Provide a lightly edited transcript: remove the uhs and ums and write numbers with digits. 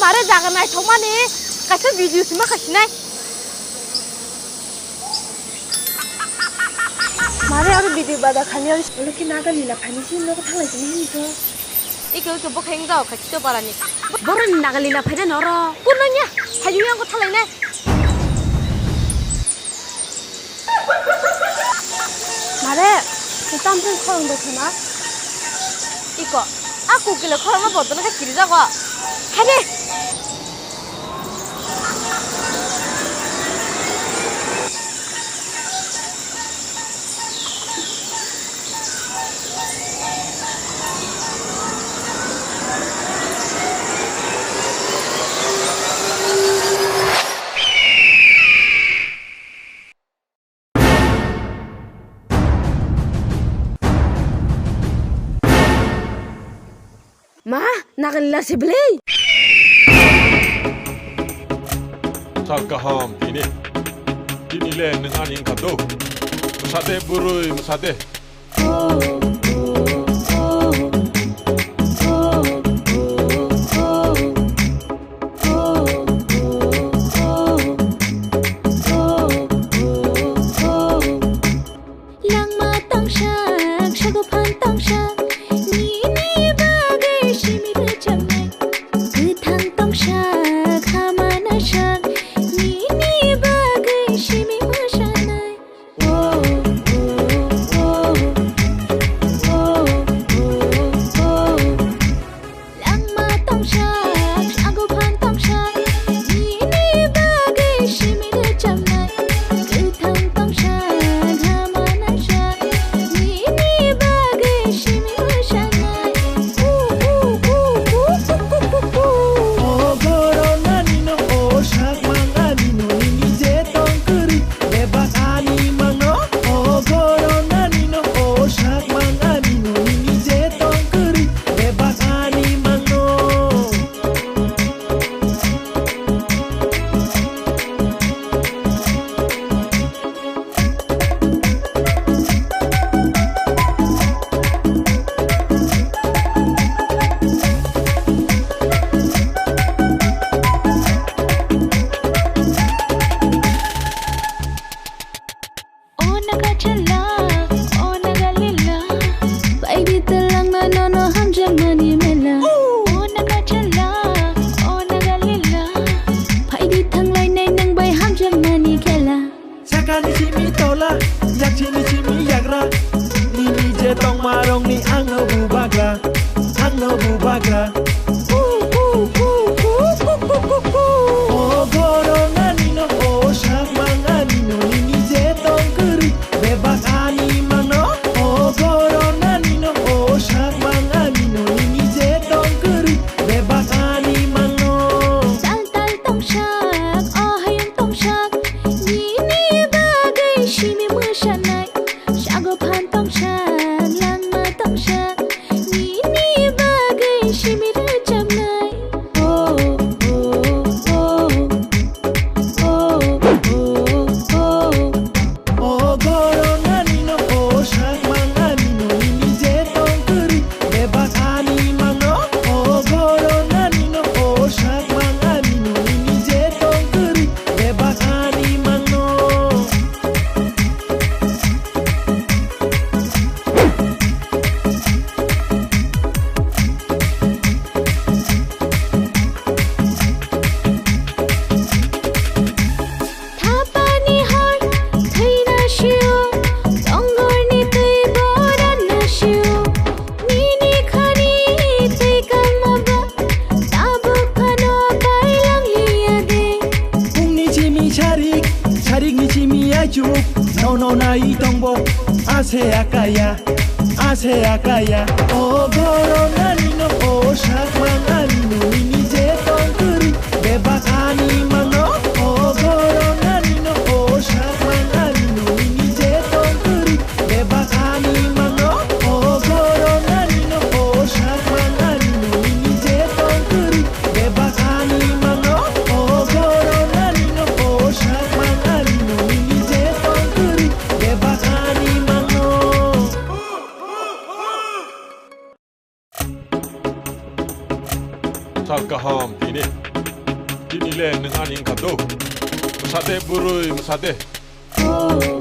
मारे जागोन नायथाव माने गासै भिडिअसो माखासेनाय मारे आरो भिडिअ बादा खानियाव लोखि नागालिला फानिसि लोगो थांलायसिनि हिनिखो इखो इखो बखायं जाव खाथियाव बारानि बरनि नागालिला फायदा नर कुननिया फायदियो आंखौ थालायनाय मारे तामफ्राय खरंदो खोमा eco aku gila khorongna bodona ka kiri jago hane Ma, nakalila si Blay. Sagaham ini len dengan yang kado. Masade burui masade. No nai tongbo ase akaya oh corona ni no oh shak mangani no ini je tongkuri bebas ani mano oh corona ni no oh shak mangani no ini je tongkuri bebas ani mano oh corona ni no oh shak mangani no ini je tongkuri bebas ani mano oh corona ni no oh shak mangani no ini je tongkuri bebas ani mano Sagaham ini Dinile ng aning kado. Masade buroy, masade. Oh.